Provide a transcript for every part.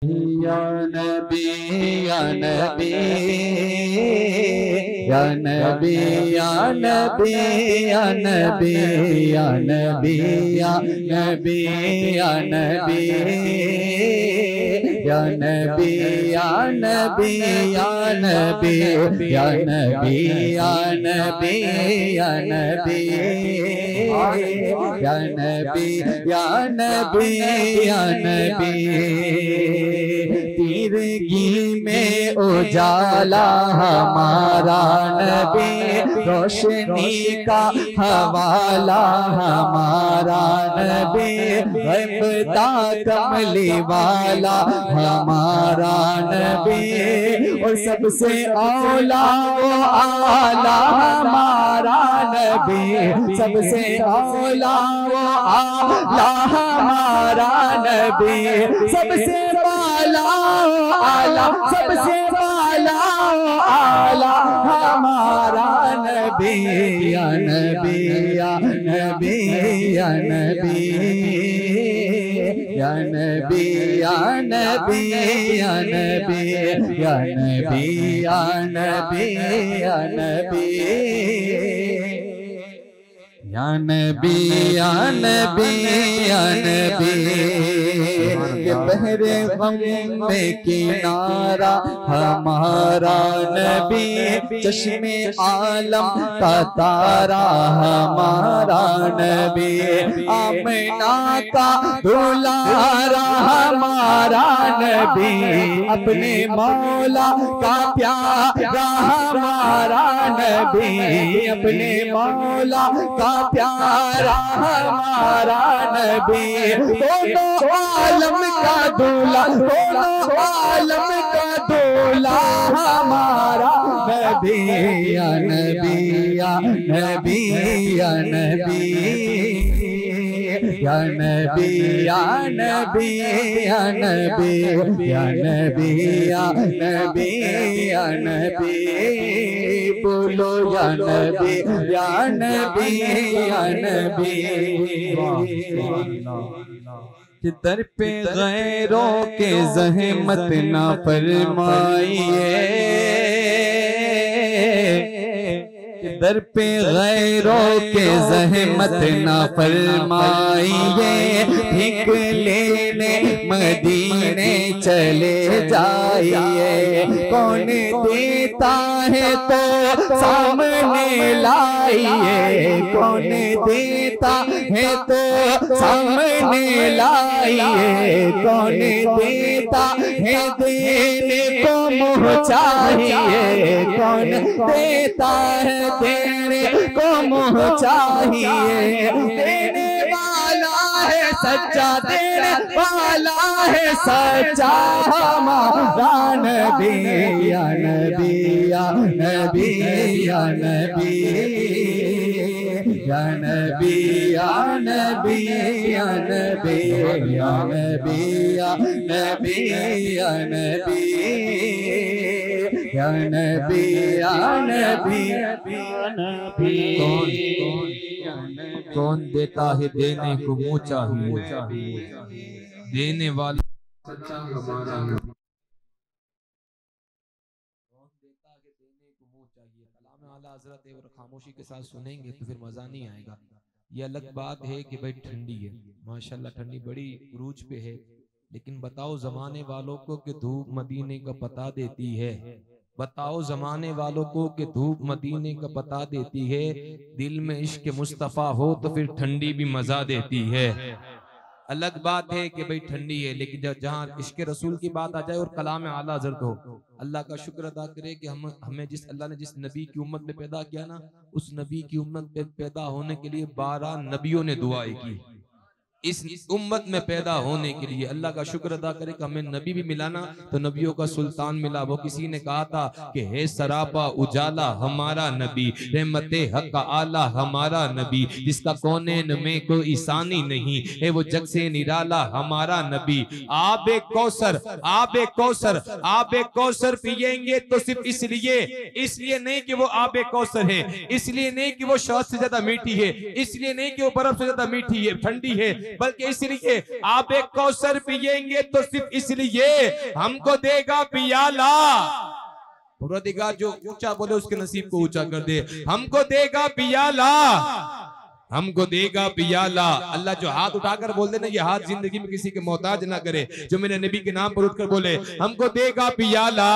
या नबी या नबी या नबी या नबी या नबी या नबी या नबी या नबी या नबी या नबी या नबी या नबी या नबी या नबी या नबी या नबी या नबी तिरगी में उजाला हमारा नबी, रोशनी का हवाला हमारा नबी, गैबता कमली वाला हमारा नबी, और सबसे औला वो आला हमारा नबी, सबसे औला वो आला हमारा नबी, सबसे आला सबसे आला आला हमारा नबी या नबी या नबी या नबी या नबी या नबी या नबी या नबी या नबी या नबी या नबी या नबी या नबी के बहरे गम में किनारा हमारा नबी, चश्मे आलम का तारा हमारा नबी, आमिना का दुलारा हमारा नबी, अपने मौला का प्यारा हमारा नबी, अपने मौला का प्यारा हमारा नबी, दोनों आलम का दूल्हा, दोनों आलम का दूल्हा हमारा नबी या नबी या नबी या नबी या नबी या नबी या नबी या नबी या नबी या नबी, बोलो या नबी या नबी या नबी। दर पे गैरों के ज़हमत ना फरमाइए, दर पे गैरों के ज़हमत ना फरमाइए, भीख लेने मदीने चले जाइए, कौन देता है तो सामने लाइए, कौन देता है तो सामने लाइए, कौन देता है देने को मुँह चाहिए, कौन देता है देने को मुँह चाहिए, देने वाला है सच्चा, देने वाला है सच्चा हमारा नबी या नबी या नबी या नबी या नबी या नबी या नबी या नबी या नबी या नबी या नबी या नबी या नबी। कौन देता है देने को मुँह चाहिए, देने वाला सच्चा हमारा नबी। कौन देता है देने को मुँह चाहिए, कलाम आला हज़रत और खामोशी के साथ सुनेंगे तो फिर मजा नहीं आएगा। ये अलग बात है कि भाई ठंडी है, माशाल्लाह ठंडी बड़ी उरूज पे है, लेकिन बताओ जमाने वालों को कि धूप मदीने का पता देती है, बताओ जमाने वालों को कि धूप मदीने का पता देती है, दिल में इश्क मुस्तफ़ा हो तो फिर ठंडी भी मजा देती है। अलग बात है कि भाई ठंडी है, लेकिन जहाँ इश्क रसूल की बात आ जाए और कलाम आला हज़रत हो, अल्लाह का शुक्र अदा करे कि हमें जिस अल्लाह ने जिस नबी की उम्मत में पैदा किया ना, उस नबी की उम्मत में पैदा होने के लिए 12 नबियों ने दुआएं की। इस उम्मत में पैदा होने के लिए अल्लाह का शुक्र अदा करे कि हमें नबी भी मिला ना, तो नबियों का सुल्तान मिला। वो किसी ने कहा था कि है सरापा उजाला हमारा नबी, रहमते हक का आला हमारा नबी, जिसका कौनेन में कोई ईसानी नहीं है, वो जग से निराला हमारा नबी। आबे कौसर आबे कौसर आबे कौसर पिएंगे तो सिर्फ इसलिए नहीं कि वो आबे कौसर है, इसलिए नहीं कि वो शहद से ज्यादा मीठी है, इसलिए नहीं कि वो बर्फ से ज्यादा मीठी है ठंडी है, बल्कि इसलिए आप एक कौसर पिएंगे तो सिर्फ इसलिए हमको देगा पियाला। परवरदिगार जो ऊंचा बोले उसके नसीब को ऊंचा कर दे। हमको देगा पियाला, हमको देगा पियाला। अल्लाह जो हाथ उठाकर बोल दे ना, ये हाथ जिंदगी में किसी के मोहताज ना करे। जो मेरे नबी के नाम पर उठकर बोले हमको देगा पियाला,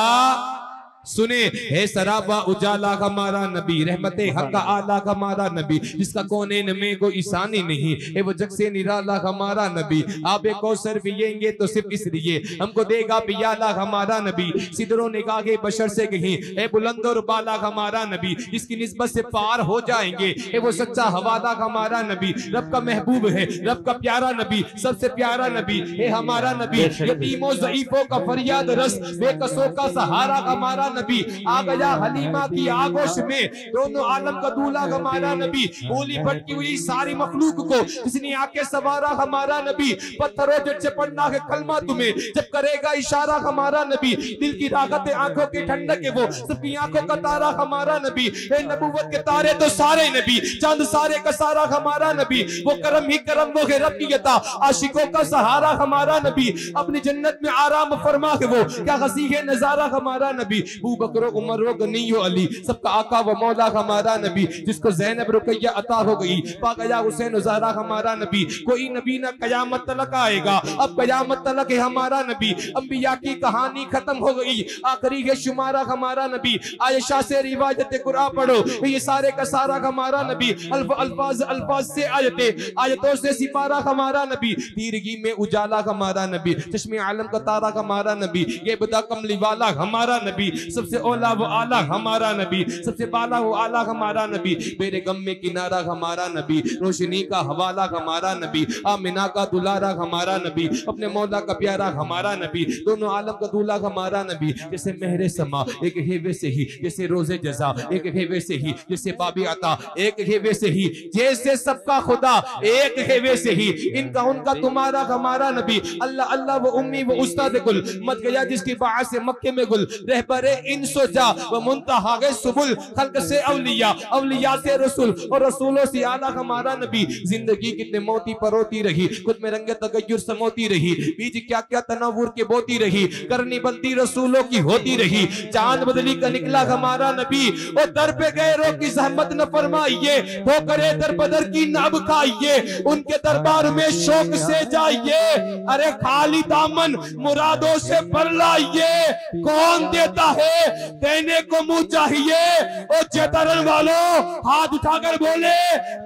सुने है सराबा उजाला हमारा नबी, रहमते हक आला हमारा नबी, जिसका कोने में कोई ईसानी नहीं है, वो जग से निराला हमारा नबी। आप एक कौसर पिएंगे तो सिर्फ इसलिए हमको देगा पियाला हमारा नबी। सिदरों ने कागे बशर से कहीं है बुलंद और बाला हमारा नबी, इसकी निस्बत से पार हो जाएंगे है वो सच्चा हवाला हमारा नबी। रब का महबूब है, रब का प्यारा नबी, सबसे प्यारा नबी है हमारा नबी। यतीमों ज़ईफों का फरियाद रस, बेकसों का सहारा हमारा नबी। आ गया हलीमा की आगोश में, दोनों आलम का दूल्हा हमारा नबी। बोली भटकी हुई सारी मखलूक को इसने आके सवारा हमारा नबी। पत्थरों जैसे पढ़ना है कलमा तुम्हें जब करेगा इशारा हमारा नबी। दिल की राहत आंखों की ठंडक है वो सबकी आंखों का तारा हमारा नबी। ए नबूवत के तारे तो सारे नबी, चांद सारे का सारा हमारा नबी। वो करम ही करम वो है रब की अता, आशिकों का सहारा हमारा नबी। अपनी जन्नत में आराम फरमा है वो, क्या हसी है नजारा हमारा नबी। बकरो उमर व गनी अली, सबका आका व मौला हमारा नबी। जिसको ज़ैनब रुकैया अता हो गई, पा गया हुसैन ज़हरा हमारा नबी। कोई नबी ना कयामत तलक आएगा, अब कयामत तलक है हमारा नबी। अंबिया की कहानी खत्म हो गई, आखिरी है शुमारा हमारा नबी। आयशा से रिवायत कुरान पढ़ो, ये सारे का सारा हमारा नबी। अल्फाज अल्फाज से आयतों से सिपारा हमारा नबी। तीरगी में उजाला हमारा नबी, चश्मे आलम का तारा हमारा नबी। ये बता कमली वाला हमारा नबी, सबसे ओला वो आला हमारा नबी, सबसे बाला वो आला हमारा नबी। मेरे गम में किनारा हमारा नबी, रोशनी का हवाला हमारा नबी। आमिना का दुलारा हमारा नबी, अपने मौला का प्यारा हमारा नबी। दोनों आलम का दूल्हा हमारा नबी। जैसे मेहरे समा एक है वैसे ही, जैसे रोजे जजा एक है वैसे ही, जैसे बाबी अता एक है वैसे ही, जैसे सबका खुदा एक है वैसे ही। इनका उनका तुम्हारा हमारा नबी। अल्लाह अल्लाह वो उम्मी वो उस्ताद गुल, मत गया जिसकी बात से मक्के में गुल। रहबरे इंसो जा व मुंतहा गए सुबुल, खल्क से अवलिया, अवलिया से रसूल और रसूलों से आला हमारा नबी। जिंदगी कितने मोती परोती रही, खुद में रंगे तगय्युर समोती रही। बीज क्या क्या तनव्वुर के बोती रही, करनी बनती रसूलों की होती रही। चांद बदली का निकला हमारा नबी, और दर पे गैरों की जहमत न फरमाइए, वो करे दर बदर की नब खाइए, उनके दरबार में शौक से जाइए। अरे खाली दामन मुरादों से भर लाइए, कौन देता है देने को मुंह चाहिए। और चेतरन वालों हाथ उठाकर बोले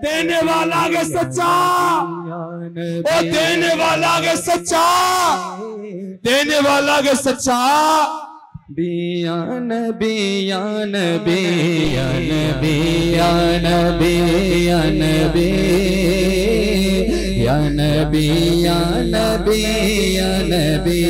देने वाला आगे सच्चा, ओ देने वाला आगे सच्चा, देने वाला आगे सच्चा। या नबी या नबी या नबी या नबी या नबी या नबी या नबी या नबी।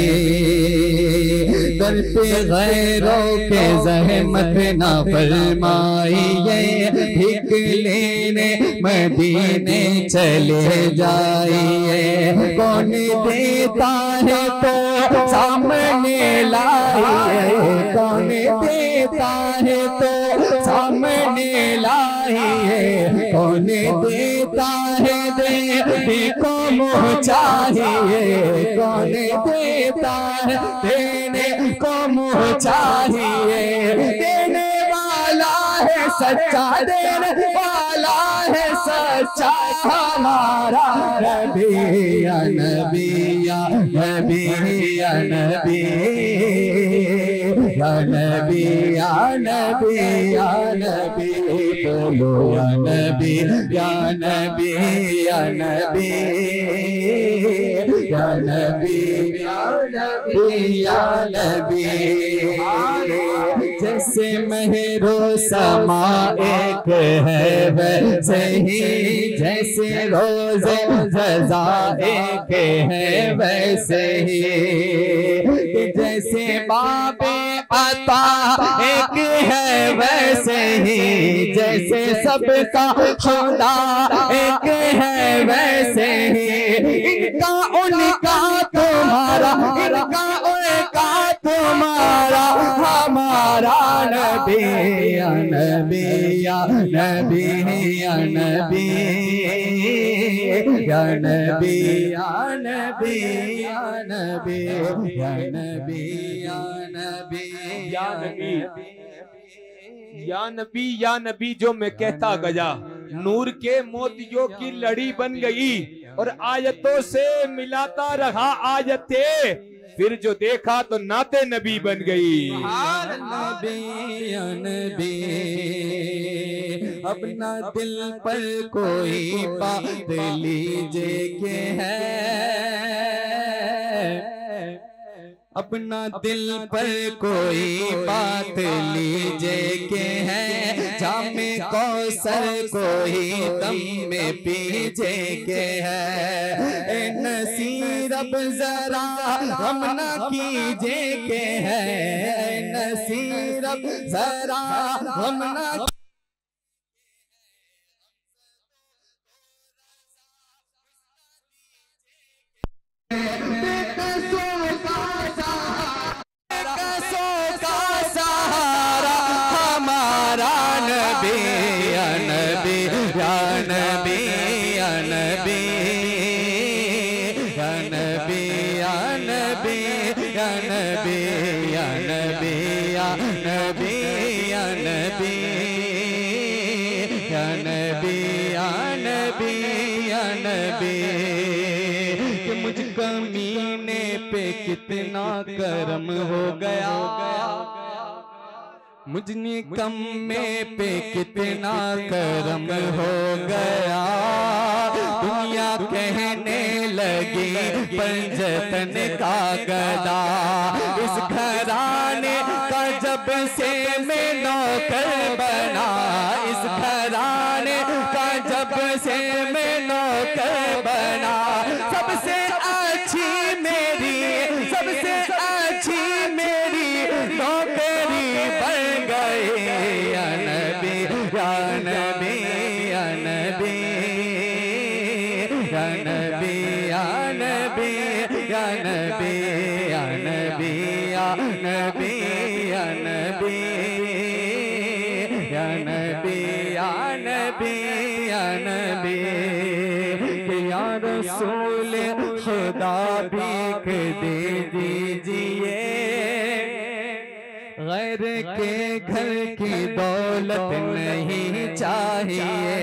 दर पे गैरों के ज़हमत ना फरमाइए, भीख लेने मदीने चले जाइए। कौन देता है तो सामने लाइए, कौन देता है तो सामने लाइए। कौन देता है देने को मुँह चाहिए, कौन देता है देने को मुँह चाहिए। देने वाला है सच्चा, देने वाला है सच्चा हमारा नबी। या नबी या नबी या नबी या नबी या नबी या नबी। बोलो या नबी या नबी या नबी या नबी या नबी या नबी। जैसे महरो समा एक है वैसे ही, जैसे रोज़े रज़ा एक है वैसे ही, जैसे बाबे अता एक है वैसे ही, जैसे सबका खुदा एक है वैसे ही। इनका उनका तुम्हारा, इनका उनका तुम्हारा हमारा हमारा नबी या नबी या नबी या नबी या नबी या नबी या नबी या नबी या नबी या नबी या नबी या नबी जो मैं कहता गया, नूर के मोतियों की लड़ी बन गई और आयतों से मिलाता रहा आयतें, फिर जो देखा तो नाते नबी बन गई। नबी या नबी अपना दिल पर कोई बात लीजिए के है, अपना दिल पर कोई बात लीजिए के है, जामे कौसर कोई दम में पीजे के है। ए नसीर अब जरा हम न कीजे के है, नसीर अब जरा हम न मुझ कमीने पे कितना करम हो गया, मुझ निकम्मे पे कितना करम हो गया। दुनिया कहने लगी पंजतन का गदा, इस घराने का जब से मैं नौकर बना, इस घराने का जब से मैं नौकर बना, सबसे अच्छी मेरी नौकरी बन गई। या नबी या नबी या नबी या नबी या नबी या नबी या नबी या नबी या नबी या नबी या नबी या नबी या रसूल खुदा भीख दे दीजिए, गैर के घर की दौलत नहीं चाहिए।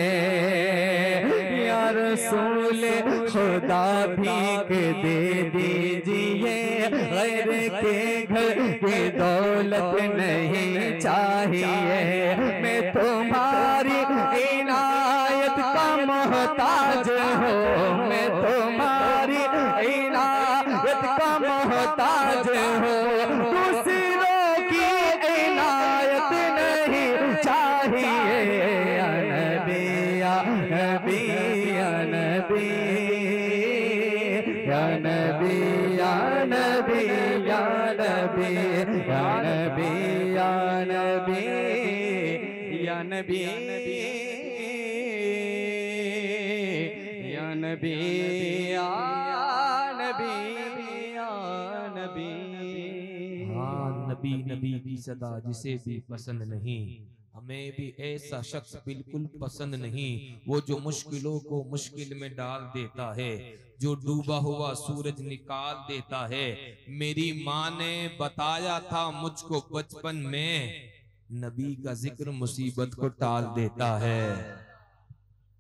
या रसूल खुदा भीख दे दीजिए, गैर के घर की दौलत नहीं चाहिए। मैं तुम्हारी इनायत का मोहताज हूँ, मैं तुम्हारी इनायत का मोहताज हूँ, दूसरों की इनायत नहीं चाहिए। या नबी या नबी या नबी या नबी या नबी या नबी या नबी या नबी या नबी या नबी या नबी या नबी। हाँ, नबी नबी की सदा जिसे भी पसंद नहीं, हमें भी ऐसा शख्स बिल्कुल पसंद नहीं, वो जो मुश्किलों को मुश्किल में डाल देता है, जो डूबा हुआ सूरज निकाल देता है। मेरी माँ ने बताया था मुझको बचपन में, नबी का जिक्र मुसीबत को टाल देता है।